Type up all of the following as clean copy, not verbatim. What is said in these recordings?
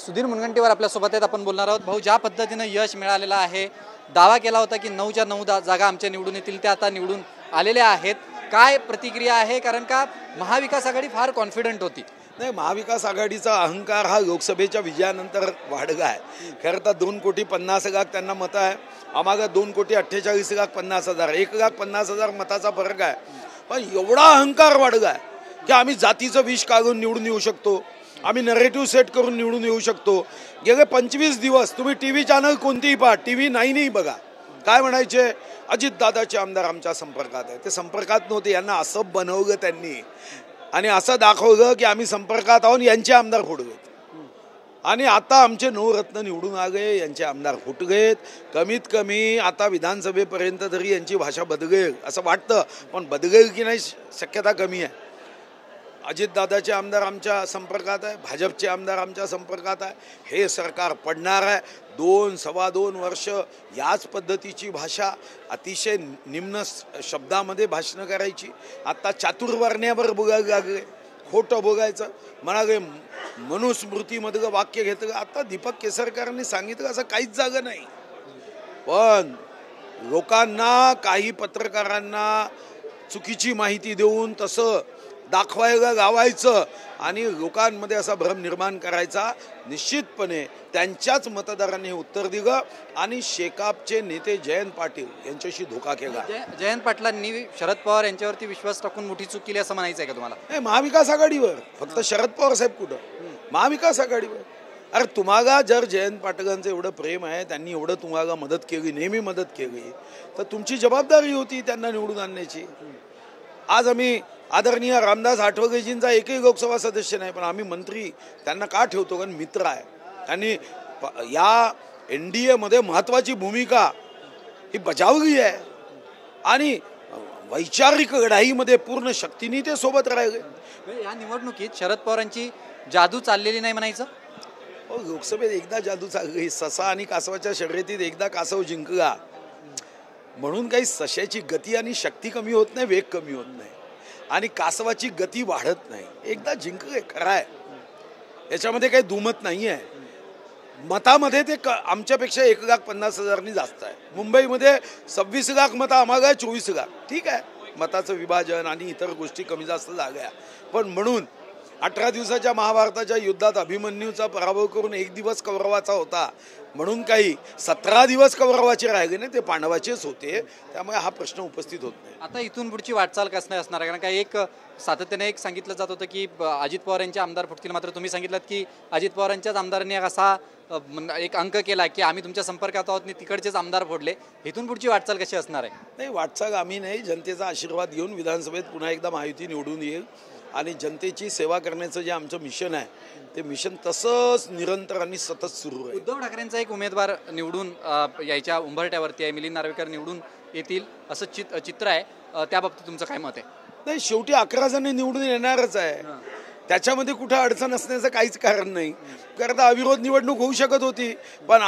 सुधीर मुनगंटीवार आपल्यासोबत आहेत, आपण बोलणार आहोत। भाऊ, ज्या पद्धतीनं यश मिळालेलं आहे, दावा केला होता की 9च्या 9 जागा आमच्या निवडून येतील, त्या आता निवडून आलेल्या आहेत, काय प्रतिक्रिया आहे? कारण का महाविकास आघाडी फार कॉन्फिडंट होती। नाही, महाविकास आघाडीचा अहंकार हा लोकसभेच्या विजयानंतर वाढला आहे। खरं तर 2,50,00,000 त्यांना मतं आहे, आम्हाला 2,48,50,000 1,50,000 मताचा फरक आहे। पण एवढा अहंकार वाढला आहे की आम्ही जातीचं विष काढून निवडून येऊ शकतो, आम्ही नरेटिव्ह सेट करून निवडून येऊ शकतो। गेले 25 दिवस तुम्ही टीव्ही चॅनल कोणतीही पहा, टीव्ही नाही बघा, काय म्हणायचे, अजितदादाचे आमदार आमच्या संपर्कात आहे। ते संपर्कात नव्हते, यांना असं बनवलं त्यांनी आणि असं दाखवलं की आम्ही संपर्कात आहोत, यांचे आमदार फुटलेत। आणि आता आमचे नवरत्न निवडून आले, यांचे आमदार फुटलेत। कमीत कमी आता विधानसभेपर्यंत तरी यांची भाषा बदलेल असं वाटतं, पण बदलेल की नाही शक्यता कमी आहे। अजितदादाचे आमदार आमच्या संपर्कात आहे, भाजपचे आमदार आमच्या संपर्कात आहे। हे सरकार पडणार आहे। 2-2.25 वर्ष याच पद्धतीची भाषा, अतिशय निम्न शब्दामध्ये भाषणं करायची। आता चातुर्वर्ण्यावर बोलायला लागले, खोटं बोलायचं म्हणाले, मनुस्मृतीमधलं वाक्य घेतलं। आता दीपक केसरकरांनी सांगितलं असं काहीच जागा नाही, पण लोकांना, काही पत्रकारांना चुकीची माहिती देऊन तसं दाखवायला लावायचं आणि लोकांमध्ये असा भ्रम निर्माण करायचा। निश्चितपणे त्यांच्याच मतदारांनी हे उत्तर दिलं आणि शेकापचे नेते जयंत पाटील यांच्याशी धोका केला। जयंत पाटलांनी शरद पवार यांच्यावरती विश्वास टाकून मोठी चूक केली असं म्हणायचं आहे का तुम्हाला? नाही, महाविकास आघाडीवर, फक्त शरद पवार साहेब कुठं, महाविकास आघाडीवर। अरे तुम्हाला जर जयंत पाटलांचं एवढं प्रेम आहे, त्यांनी एवढं तुम्हाला मदत केली, नेहमी मदत केली, तर तुमची जबाबदारी होती त्यांना निवडून आणण्याची। आज आम्ही आदरणीय रामदास आठवलेजींचा एकही लोकसभा सदस्य नाही, पण आम्ही मंत्री त्यांना का ठेवतो? कारण मित्र आहे, त्यांनी या NDA मध्ये महत्त्वाची भूमिका ही बजावली आहे आणि वैचारिक लढाईमध्ये पूर्ण शक्तीने ते सोबत राहिले। या निवडणुकीत शरद पवारांची जादू चाललेली नाही म्हणायचं? हो, लोकसभेत एकदा जादू चालली, ससा आणि कासवाच्या शर्यतीत एकदा कासव जिंकला म्हणून काही सशाची गती आणि शक्ती कमी होत नाही, वेग कमी होत नाही आणि कासवाची गती वाढत नाही। एकदा जिंकले, खरं आहे, याच्यामध्ये काही दुमत नाही आहे। मतामध्ये ते आमच्यापेक्षा 1,50,000 जास्त आहे। मुंबईमध्ये 26 लाख मतं, आम्हाला 24 लाख, ठीक आहे, मताचं विभाजन आणि इतर गोष्टी कमी जास्त झाल्या, पण म्हणून 18 दिवसाच्या महाभारताच्या युद्धात अभिमन्यूचा पराभव करून 1 दिवस कौरवाचा होता म्हणून काही 17 दिवस कौरवाचे राहिले नाही, ते पांडवाचेच होते। त्यामुळे हा प्रश्न उपस्थित होत नाही। आता इथून पुढची वाटचाल कसं असणार आहे? कारण का एक सातत्याने एक सांगितलं जात होतं की अजित पवार यांचे आमदार फुटतील, मात्र तुम्ही सांगितलं की अजित पवारांच्याच आमदारांनी असा एक अंक केला की आम्ही तुमच्या संपर्कात आहोत आणि तिकडचेच आमदार फोडले। इथून पुढची वाटचाल कशी असणार आहे? नाही, वाटचाल आम्ही नाही, जनतेचा आशीर्वाद घेऊन विधानसभेत पुन्हा एकदा महायुती निवडून येईल आणि जनतेची सेवा करण्याचं जे आमचं मिशन आहे, ते मिशन तसंच निरंतर आणि सतत सुरू आहे। उद्धव ठाकरेंचा एक उमेदवार निवडून यायच्या उंबरठ्यावरती आहे, मिलिंद नार्वेकर निवडून येतील असं चित्र आहे, त्या बाबतीत तुमचं काय मत आहे? नाही, शेवटी 11 जण निवडून येणारच आहे, त्याच्यामध्ये कुठं अडचण असण्याचं काहीच कारण नाही। कारण अविरोध निवडणूक होऊ शकत होती, पण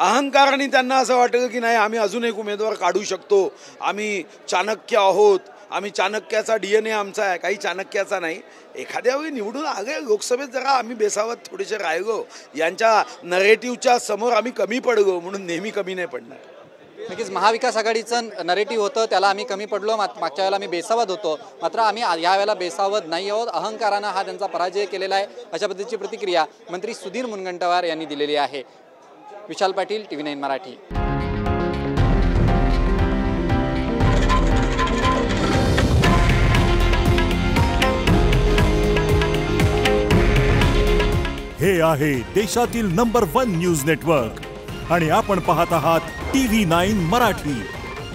अहंकाराने त्यांना असं वाटलं की नाही, आम्ही अजून एक उमेदवार काढू शकतो, आम्ही चाणक्य आहोत, आम्ही चाणक्याचा DNA आमचा आहे, काही चाणक्याचा नाही। एखाद्या वेळी निवडून आले लोकसभेत, जरा आम्ही बेसावत थोडेसे राहिलो, यांच्या नरेटिव्हच्या समोर आम्ही कमी पडलो, म्हणून नेहमी कमी नाही पडणार। नक्कीच महाविकास आघाडीचं नरेटिव्ह होतं, त्याला आम्ही कमी पडलो, मागच्या वेळेला आम्ही बेसावत होतो, मात्र आम्ही यावेळेला बेसावत नाही आहोत, अहंकारानं हा त्यांचा पराजय केलेला आहे, अशा पद्धतीची प्रतिक्रिया मंत्री सुधीर मुनगंटीवार यांनी दिलेली आहे। विशाल पाटील, TV9 मराठी। हे आहे देशातील नंबर 1 न्यूज नेटवर्क आणि आपण पाहत आहात TV9 मराठी।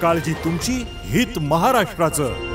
काळजी तुमची, हित महाराष्ट्राचं।